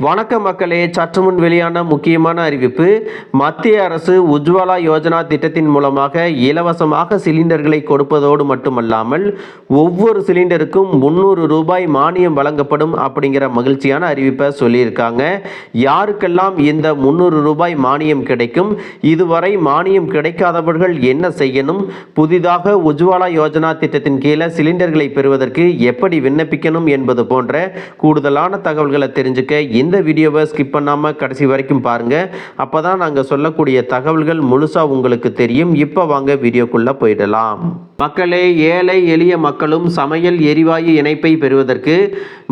வணக்க மக்களே, சற்று முன் வெளியான முக்கியமான அறிவிப்பு. மத்திய அரசு உஜ்வாலா யோஜனா திட்டத்தின் மூலமாக இலவசமாக சிலிண்டர்களை கொடுப்பதோடு மட்டுமல்லாமல் ஒவ்வொரு சிலிண்டருக்கும் 300 ரூபாய் மானியம் வழங்கப்படும் அப்படிங்கிற மகிழ்ச்சியான அறிவிப்பை சொல்லியிருக்காங்க. யாருக்கெல்லாம் இந்த 300 ரூபாய் மானியம் கிடைக்கும்? இதுவரை மானியம் கிடைக்காதவர்கள் என்ன செய்யணும்? புதிதாக உஜ்வாலா யோஜனா திட்டத்தின் கீழே சிலிண்டர்களை பெறுவதற்கு எப்படி விண்ணப்பிக்கணும் என்பது போன்ற கூடுதலான தகவல்களை தெரிஞ்சுக்க இந்த வீடியோவை ஸ்கிப் பண்ணாமல் கடைசி வரைக்கும் பாருங்கள். அப்போ தான் நாங்கள் சொல்லக்கூடிய தகவல்கள் முழுசாக உங்களுக்கு தெரியும். இப்போ வாங்க வீடியோக்குள்ளே போயிடலாம். மக்களே, ஏழை எளிய மக்களும் சமையல் எரிவாயு இணைப்பை பெறுவதற்கு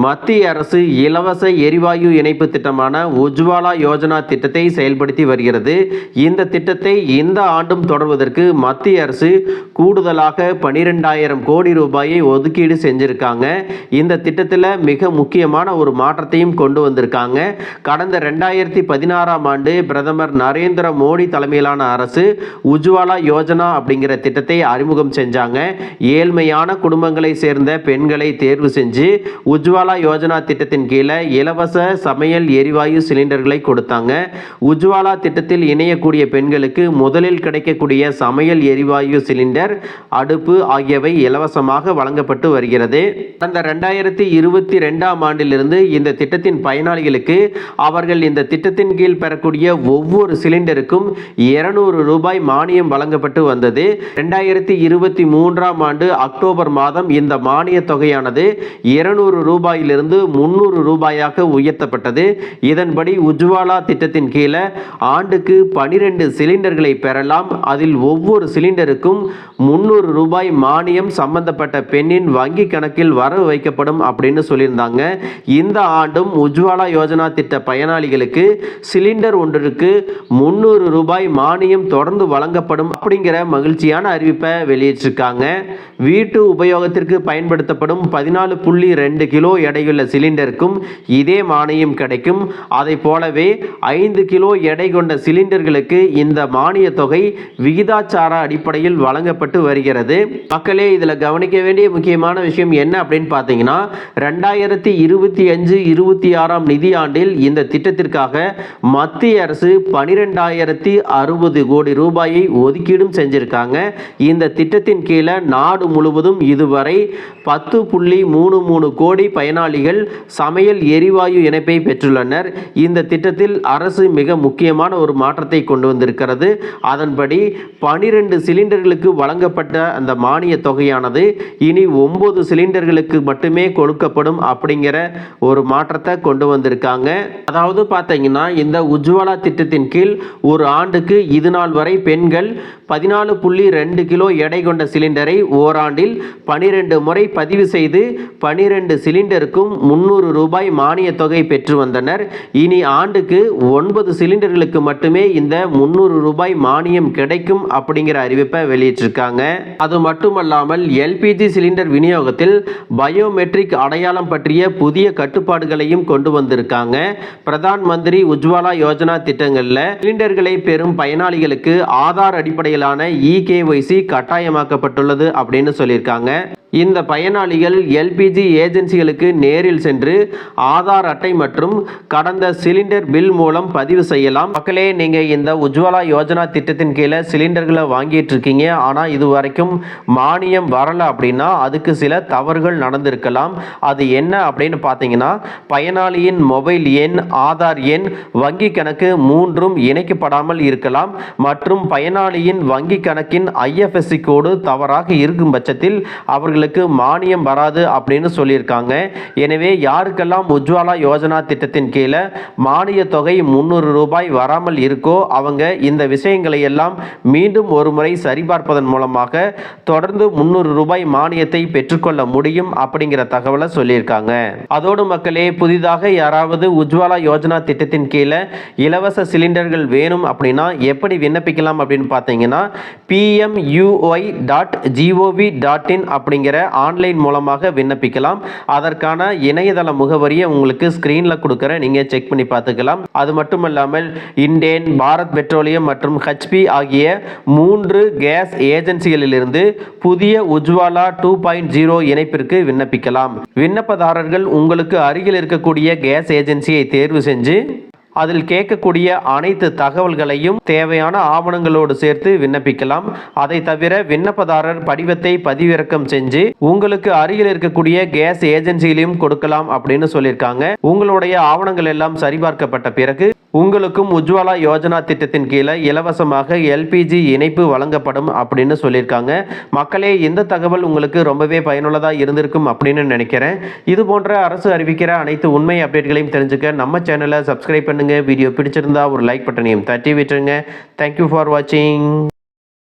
மத்திய அரசு இலவச எரிவாயு இணைப்பு திட்டமான உஜ்வாலா யோஜனா திட்டத்தை செயல்படுத்தி வருகிறது. இந்த திட்டத்தை இந்த ஆண்டும் தொடர்வதற்கு மத்திய அரசு கூடுதலாக 12,000 கோடி ரூபாயை ஒதுக்கீடு செஞ்சிருக்காங்க. இந்த திட்டத்தில் மிக முக்கியமான ஒரு மாற்றத்தையும் கொண்டு வந்திருக்காங்க. கடந்த 2016ஆம் ஆண்டு பிரதமர் நரேந்திர மோடி தலைமையிலான அரசு உஜ்வாலா யோஜனா அப்படிங்கிற திட்டத்தை அறிமுகம் செஞ்சாங்க. ஏழ்மையான குடும்பங்களை சேர்ந்த பெண்களை தேர்வு செஞ்சு உஜ்வாலா யோஜனா திட்டத்தின் கீழே இலவச சமையல் எரிவாயு சிலிண்டர்களை கொடுத்தாங்க. உஜ்வாலா திட்டத்தில் இணையக்கூடிய பெண்களுக்கு முதலில் கிடைக்கக்கூடிய சமையல் எரிவாயு சிலிண்டர், அடுப்பு ஆகியவை இலவசமாக வழங்கப்பட்டு வருகிறது. கடந்த 2022ஆம் ஆண்டிலிருந்து இந்த திட்டத்தின் பயனாளிகளுக்கு அவர்கள் இந்த திட்டத்தின் கீழ் பெறக்கூடிய ஒவ்வொரு சிலிண்டருக்கும் 200 ரூபாய் மானியம் வழங்கப்பட்டு வந்தது. 2023ஆம் ஆண்டு அக்டோபர் மாதம் இந்த மானிய தொகையானது 200 ரூபாயிலிருந்து 300 ரூபாயாக உயர்த்தப்பட்டது. இதன்படி உஜ்வாலா திட்டத்தின் கீழே ஆண்டுக்கு 12 சிலிண்டர்களை பெறலாம். அதில் ஒவ்வொரு சிலிண்டருக்கும் 300 ரூபாய் மானியம் சம்பந்தப்பட்ட பெண்ணின் வங்கி கணக்கில் வரவு வைக்கப்படும் அப்படின்னு சொல்லியிருந்தாங்க. இந்த ஆண்டும் உஜ்வாலா யோஜனா திட்ட பயனாளிகளுக்கு சிலிண்டர் ஒன்றிற்கு 300 ரூபாய் மானியம் தொடர்ந்து வழங்கப்படும் அப்படிங்கிற மகிழ்ச்சியான அறிவிப்பை வெளியிட்டிருக்காங்க. வீட்டு உபயோகத்திற்கு பயன்படுத்தப்படும் 14.2 கிலோ எடையுள்ள சிலிண்டருக்கும் இதே மானியம் கிடைக்கும். அதை போலவே 5 கிலோ எடை கொண்ட சிலிண்டர்களுக்கு இந்த மானிய தொகை விகிதாச்சார அடிப்படையில் வழங்கப்பட்டு வருகிறது. மக்களே, இதில் கவனிக்க வேண்டிய முக்கியமான விஷயம் என்ன அப்படின்னு பார்த்தீங்கன்னா, 2025-26ஆம் நிதியாண்டில் இந்த திட்டத்திற்காக மத்திய அரசு 12,060 கோடி ரூபாயை ஒதுக்கீடும் செஞ்சிருக்காங்க. இந்த திட்டத்தின் கீழே நாடு முழுவதும் இதுவரை 10.33 கோடி பயனாளிகள் சமையல் எரிவாயு இணைப்பை பெற்றுள்ளனர். இந்த திட்டத்தில் அரசு மிக முக்கியமான ஒரு மாற்றத்தை கொண்டு வந்திருக்கிறது. அதன்படி 12 சிலிண்டர்களுக்கு வழங்கப்பட்ட அந்த மானிய தொகையானது இனி 9 சிலிண்டர்களுக்கு மட்டுமே கொடுக்கப்படும் அப்படிங்கிற ஒரு மாற்றத்தை கொண்டு வந்திருக்காங்க. அதாவது பார்த்தீங்கன்னா, இந்த உஜ்வாலா திட்டத்தின் கீழ் ஒரு ஆண்டுக்கு இது நாள் வரை பெண்கள் 14.2 கிலோ எடை கொண்ட சிலிண்டரை ஓராண்டில் 12 முறை பதிவு செய்து 12 சிலிண்டருக்கும் 300 ரூபாய் மானிய தொகை பெற்று வந்தனர். இனி ஆண்டுக்கு 9 சிலிண்டர்களுக்கு மட்டுமே இந்த 300 ரூபாய் மானியம் கிடைக்கும் அப்படிங்கிற அறிவிப்பை வெளியிட்டிருக்காங்க. அது மட்டுமல்லாமல் எல்பிஜி சிலிண்டர் விநியோகத்தில் பயோமெட்ரிக் அடையாளம் பற்றிய புதிய கட்டுப்பாடுகளையும் கொண்டு வந்திருக்காங்க. பிரதான் மந்திரி உஜ்வாலா யோஜனா திட்டங்களில் சிலிண்டர்களை பெறும் பயனாளிகளுக்கு ஆதார் அடிப்படையிலான EKYC கட்டாயமாக்கப்பட்டுள்ளது அப்படின்னு சொல்லியிருக்காங்க. இந்த பயனாளிகள் எல்பிஜி ஏஜென்சிகளுக்கு நேரில் சென்று ஆதார் அட்டை மற்றும் கடந்த சிலிண்டர் பில் மூலம் பதிவு செய்யலாம். மக்களே, நீங்கள் இந்த உஜ்வாலா யோஜனா திட்டத்தின் கீழே சிலிண்டர்களை வாங்கிட்டு இருக்கீங்க, ஆனால் இது வரைக்கும் மானியம் வரலை அப்படின்னா அதுக்கு சில தவறுகள் நடந்திருக்கலாம். அது என்ன அப்படின்னு பார்த்தீங்கன்னா, பயனாளியின் மொபைல் எண், ஆதார் எண், வங்கி கணக்கு மூன்றும் இணைக்கப்படாமல் இருக்கலாம் மற்றும் பயனாளியின் வங்கி கணக்கின் IFSC கோடு தவறாக இருக்கும் பட்சத்தில் அவர்கள் மானியம் வராது அப்படின்னு சொல்லியிருக்காங்க. எனவே யாருக்கெல்லாம் உஜ்வாலா யோஜனா திட்டத்தின் கீழே மானிய தொகை 300 ரூபாய் வராமல் இருக்கோ அவங்க இந்த விஷயங்களை எல்லாம் மீண்டும் ஒரு முறை சரிபார்ப்பதன் மூலமாக தொடர்ந்து 300 ரூபாய் மானியத்தை பெற்றுக்கொள்ள முடியும் அப்படிங்கிற தகவலை சொல்லியிருக்காங்க. அதோடு மக்களே, புதிதாக யாராவது உஜ்வாலா யோஜனா திட்டத்தின் கீழே இலவச சிலிண்டர்கள் வேணும் அப்படின்னா எப்படி விண்ணப்பிக்கலாம் அப்படின்னு பார்த்தீங்கன்னா, pmui.gov.in அப்படிங்கிற அப்படிங்கிற ஆன்லைன் மூலமாக விண்ணப்பிக்கலாம். அதற்கான இணையதள முகவரியை உங்களுக்கு ஸ்கிரீன்ல கொடுக்குறேன், நீங்க செக் பண்ணி பார்த்துக்கலாம். அது மட்டுமல்லாமல் இண்டேன், பாரத் பெட்ரோலியம் மற்றும் ஹெச்பி ஆகிய 3 கேஸ் ஏஜென்சிகளிலிருந்து புதிய உஜ்வாலா 2.0 இணைப்பிற்கு விண்ணப்பிக்கலாம். விண்ணப்பதாரர்கள் உங்களுக்கு அருகில் இருக்கக்கூடிய கேஸ் ஏஜென்சியை தேர்வு செஞ்சு அதில் கேட்கக்கூடிய அனைத்து தகவல்களையும் தேவையான ஆவணங்களோடு சேர்த்து விண்ணப்பிக்கலாம். அதை தவிர விண்ணப்பதாரர் படிவத்தை பதிவிறக்கம் செஞ்சு உங்களுக்கு அருகில் இருக்கக்கூடிய கேஸ் ஏஜென்சியிலையும் கொடுக்கலாம் அப்படின்னு சொல்லியிருக்காங்க. உங்களுடைய ஆவணங்கள் எல்லாம் சரிபார்க்கப்பட்ட பிறகு உங்களுக்கும் உஜ்வாலா யோஜனா திட்டத்தின் கீழே இலவசமாக எல்பிஜி இணைப்பு வழங்கப்படும் அப்படின்னு சொல்லியிருக்காங்க. மக்களே, இந்த தகவல் உங்களுக்கு ரொம்பவே பயனுள்ளதாக இருந்திருக்கும் அப்படின்னு நினைக்கிறேன். இது போன்ற அரசு அறிவிக்கிற அனைத்து உண்மை அப்டேட்களையும் தெரிஞ்சுக்க நம்ம சேனலை சப்ஸ்கிரைப் பண்ணுங்க. வீடியோ பிடிச்சிருந்தா ஒரு லைக் பட்டனையும் தட்டி விட்டுருங்க. தேங்க்யூ ஃபார் வாட்சிங்.